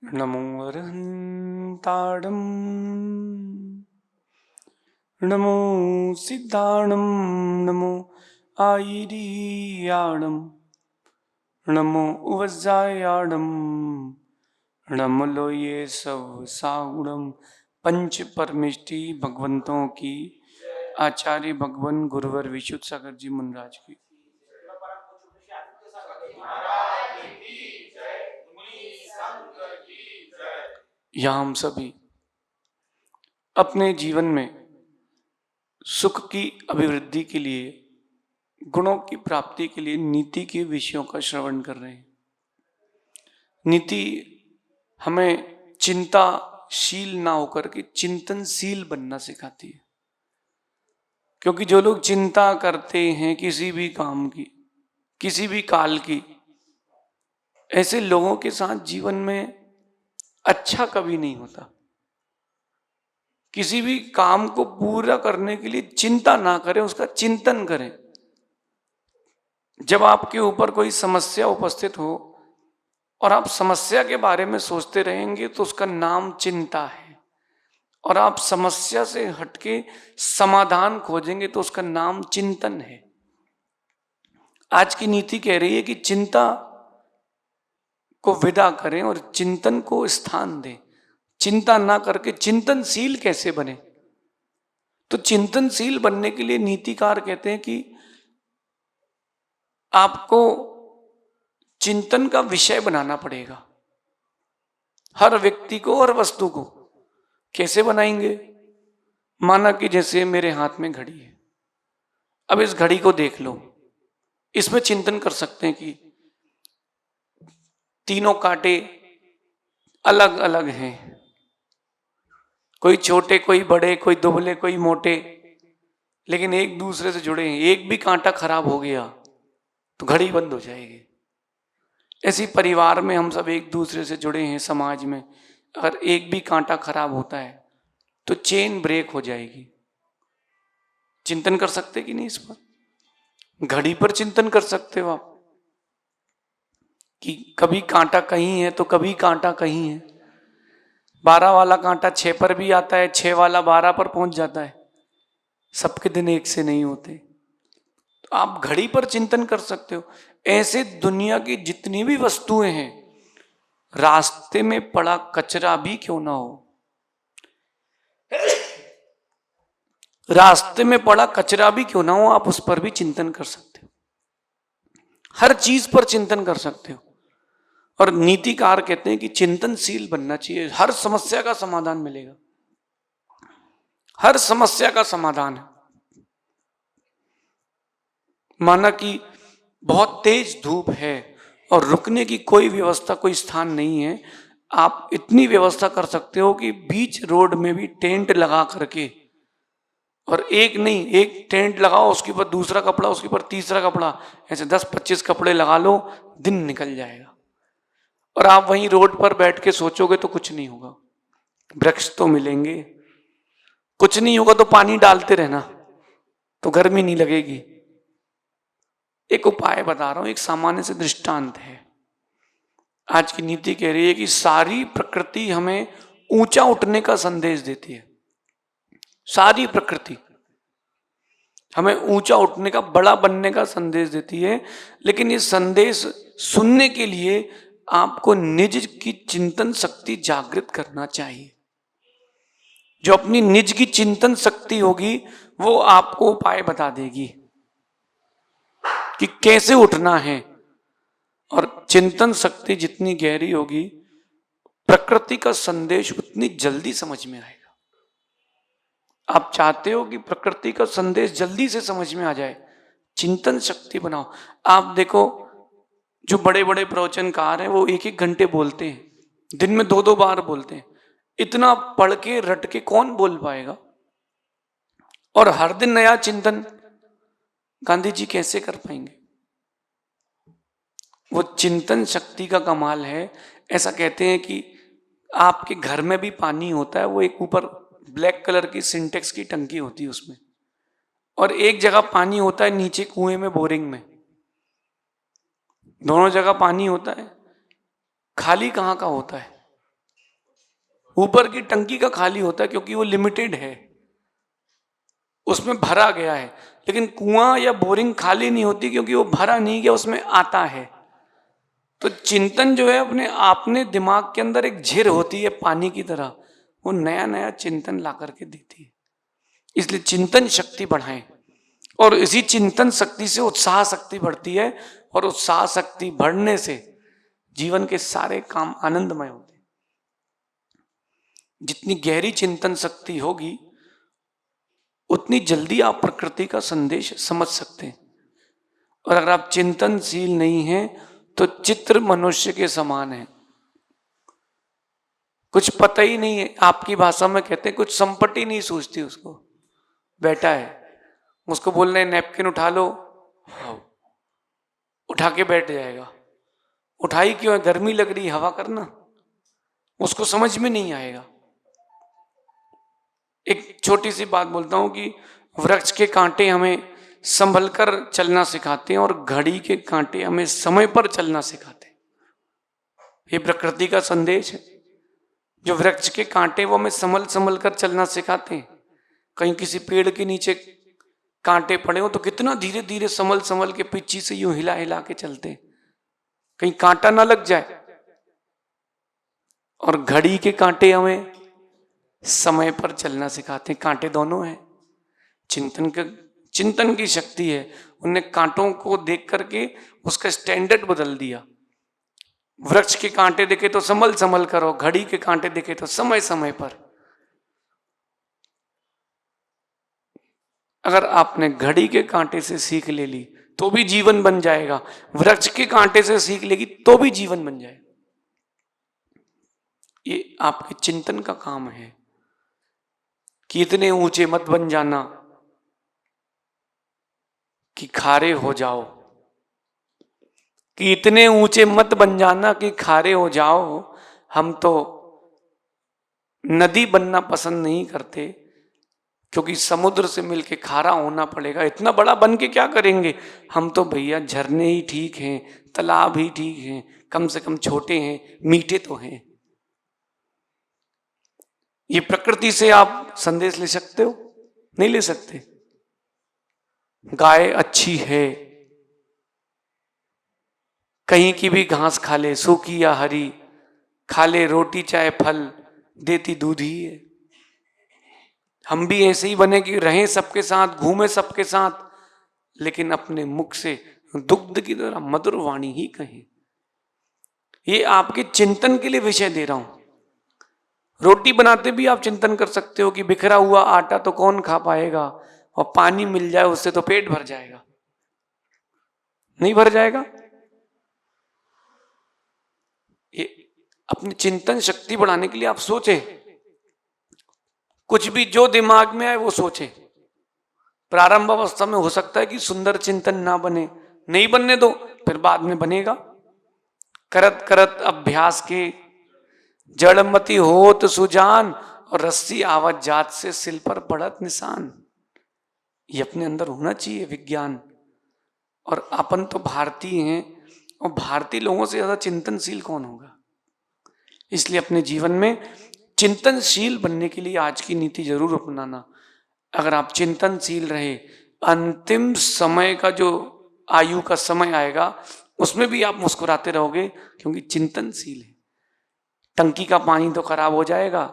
नमो अरहन्ताडं नमो सिद्धाणं नमो आयिरीयाणं नमो उवज्जायाणं नमो लोये सब सागुणम पंच परमिष्टि भगवंतों की आचार्य भगवान गुरुवर विशुद्ध सागर जी मुनराज की। यहाँ हम सभी अपने जीवन में सुख की अभिवृद्धि के लिए, गुणों की प्राप्ति के लिए नीति के विषयों का श्रवण कर रहे हैं। नीति हमें चिंताशील ना होकर के चिंतनशील बनना सिखाती है, क्योंकि जो लोग चिंता करते हैं किसी भी काम की, किसी भी काल की, ऐसे लोगों के साथ जीवन में अच्छा कभी नहीं होता। किसी भी काम को पूरा करने के लिए चिंता ना करें, उसका चिंतन करें। जब आपके ऊपर कोई समस्या उपस्थित हो और आप समस्या के बारे में सोचते रहेंगे तो उसका नाम चिंता है, और आप समस्या से हटके समाधान खोजेंगे तो उसका नाम चिंतन है। आज की नीति कह रही है कि चिंता को विदा करें और चिंतन को स्थान दें। चिंता ना करके चिंतनशील कैसे बने? तो चिंतनशील बनने के लिए नीतिकार कहते हैं कि आपको चिंतन का विषय बनाना पड़ेगा। हर व्यक्ति को और वस्तु को कैसे बनाएंगे? माना कि जैसे मेरे हाथ में घड़ी है, अब इस घड़ी को देख लो, इसमें चिंतन कर सकते हैं कि तीनों कांटे अलग अलग हैं, कोई छोटे कोई बड़े, कोई दुबले कोई मोटे, लेकिन एक दूसरे से जुड़े हैं। एक भी कांटा खराब हो गया तो घड़ी बंद हो जाएगी। ऐसी परिवार में हम सब एक दूसरे से जुड़े हैं, समाज में अगर एक भी कांटा खराब होता है तो चेन ब्रेक हो जाएगी। चिंतन कर सकते कि नहीं इस पर? घड़ी पर चिंतन कर सकते हो आप कि कभी कांटा कहीं है तो कभी कांटा कहीं है। 12 वाला कांटा 6 पर भी आता है, 6 वाला 12 पर पहुंच जाता है। सबके दिन एक से नहीं होते, तो आप घड़ी पर चिंतन कर सकते हो। ऐसे दुनिया की जितनी भी वस्तुएं हैं, रास्ते में पड़ा कचरा भी क्यों ना हो, रास्ते में पड़ा कचरा भी क्यों ना हो, आप उस पर भी चिंतन कर सकते हो। हर चीज पर चिंतन कर सकते हो। और नीतिकार कहते हैं कि चिंतनशील बनना चाहिए। हर समस्या का समाधान मिलेगा, हर समस्या का समाधान है। माना कि बहुत तेज धूप है और रुकने की कोई व्यवस्था, कोई स्थान नहीं है, आप इतनी व्यवस्था कर सकते हो कि बीच रोड में भी टेंट लगा करके, और एक नहीं, एक टेंट लगाओ, उसके ऊपर दूसरा कपड़ा, उसके ऊपर तीसरा कपड़ा, ऐसे 10-25 कपड़े लगा लो, दिन निकल जाएगा। और आप वहीं रोड पर बैठ के सोचोगे तो कुछ नहीं होगा। वृक्ष तो मिलेंगे, कुछ नहीं होगा तो पानी डालते रहना तो गर्मी नहीं लगेगी। एक उपाय बता रहा हूं, एक सामान्य से दृष्टांत है। आज की नीति कह रही है कि सारी प्रकृति हमें ऊंचा उठने का संदेश देती है। सारी प्रकृति हमें ऊंचा उठने का, बड़ा बनने का संदेश देती है, लेकिन ये संदेश सुनने के लिए आपको निज की चिंतन शक्ति जागृत करना चाहिए। जो अपनी निज की चिंतन शक्ति होगी वो आपको उपाय बता देगी कि कैसे उठना है। और चिंतन शक्ति जितनी गहरी होगी, प्रकृति का संदेश उतनी जल्दी समझ में आएगा। आप चाहते हो कि प्रकृति का संदेश जल्दी से समझ में आ जाए, चिंतन शक्ति बनाओ। आप देखो, जो बड़े बड़े प्रवचनकार हैं वो 1-1 घंटे बोलते हैं, दिन में 2-2 बार बोलते हैं। इतना पढ़ के रट के कौन बोल पाएगा? और हर दिन नया चिंतन गांधी जी कैसे कर पाएंगे? वो चिंतन शक्ति का कमाल है। ऐसा कहते हैं कि आपके घर में भी पानी होता है, वो एक ऊपर ब्लैक कलर की सिंटेक्स की टंकी होती है उसमें, और एक जगह पानी होता है नीचे कुएं में, बोरिंग में। दोनों जगह पानी होता है, खाली कहाँ का होता है? ऊपर की टंकी का खाली होता है क्योंकि वो लिमिटेड है, उसमें भरा गया है। लेकिन कुआं या बोरिंग खाली नहीं होती क्योंकि वो भरा नहीं गया, उसमें आता है। तो चिंतन जो है अपने आपने दिमाग के अंदर एक झिर होती है पानी की तरह, वो नया नया चिंतन ला करके देती है। इसलिए चिंतन शक्ति बढ़ाएं, और इसी चिंतन शक्ति से उत्साह शक्ति बढ़ती है, और उत्साह शक्ति बढ़ने से जीवन के सारे काम आनंदमय होते हैं। जितनी गहरी चिंतन शक्ति होगी उतनी जल्दी आप प्रकृति का संदेश समझ सकते हैं। और अगर आप चिंतनशील नहीं हैं तो चित्र मनुष्य के समान है, कुछ पता ही नहीं है। आपकी भाषा में कहते हैं कुछ संपत्ति नहीं सूझती उसको। बैठा है, उसको बोलना है नैपकिन उठा लो, उठा के बैठ जाएगा। उठाई क्यों है? गर्मी लग रही, हवा करना, उसको समझ में नहीं आएगा। एक छोटी सी बात बोलता हूं कि वृक्ष के कांटे हमें संभल कर चलना सिखाते हैं और घड़ी के कांटे हमें समय पर चलना सिखाते हैं। ये प्रकृति का संदेश है। जो वृक्ष के कांटे वो हमें संभल संभल कर चलना सिखाते हैं। कहीं किसी पेड़ के नीचे कांटे पड़े हो तो कितना धीरे धीरे संभल संभल के पीछे से यूं हिला हिला के चलते हैं, कहीं कांटा ना लग जाए। और घड़ी के कांटे हमें समय पर चलना सिखाते हैं। कांटे दोनों हैं। चिंतन की शक्ति है। उनने कांटों को देख करके उसका स्टैंडर्ड बदल दिया। वृक्ष के कांटे देखे तो संभल संभल करो, घड़ी के कांटे देखे तो समय समय पर। अगर आपने घड़ी के कांटे से सीख ले ली तो भी जीवन बन जाएगा, वृक्ष के कांटे से सीख लेगी तो भी जीवन बन जाएगा। ये आपके चिंतन का काम है कि इतने ऊंचे मत बन जाना कि खारे हो जाओ, कि इतने ऊंचे मत बन जाना कि खारे हो जाओ। हम तो नदी बनना पसंद नहीं करते क्योंकि समुद्र से मिलके खारा होना पड़ेगा। इतना बड़ा बन के क्या करेंगे? हम तो भैया झरने ही ठीक हैं, तालाब ही ठीक हैं, कम से कम छोटे हैं, मीठे तो हैं। ये प्रकृति से आप संदेश ले सकते हो? नहीं ले सकते। गाय अच्छी है, कहीं की भी घास खा ले, सूखी या हरी, खा ले रोटी चाहे फल, देती दूध ही है। हम भी ऐसे ही बने कि रहें सबके साथ, घूमे सबके साथ, लेकिन अपने मुख से दुग्ध की तरह मधुर वाणी ही कहें। ये आपके चिंतन के लिए विषय दे रहा हूं। रोटी बनाते भी आप चिंतन कर सकते हो कि बिखरा हुआ आटा तो कौन खा पाएगा, और पानी मिल जाए उससे तो पेट भर जाएगा। नहीं भर जाएगा। ये अपनी चिंतन शक्ति बढ़ाने के लिए आप सोचें, कुछ भी जो दिमाग में आए वो सोचें। प्रारंभ अवस्था में हो सकता है कि सुंदर चिंतन ना बने, नहीं बनने दो, फिर बाद में बनेगा। करत करत अभ्यास के जड़मती होत सुजान, और रस्सी आवत जात से सिल पर पड़त निशान। ये अपने अंदर होना चाहिए विज्ञान। और अपन तो भारतीय हैं, और भारतीय लोगों से ज्यादा चिंतनशील कौन होगा? इसलिए अपने जीवन में चिंतनशील बनने के लिए आज की नीति जरूर अपनाना। अगर आप चिंतनशील रहे, अंतिम समय का जो आयु का समय आएगा उसमें भी आप मुस्कुराते रहोगे, क्योंकि चिंतनशील है। टंकी का पानी तो खराब हो जाएगा,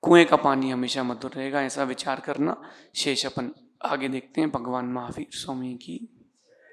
कुएं का पानी हमेशा मधुर रहेगा। ऐसा विचार करना। शेष अपन आगे देखते हैं। भगवान महावीर स्वामी की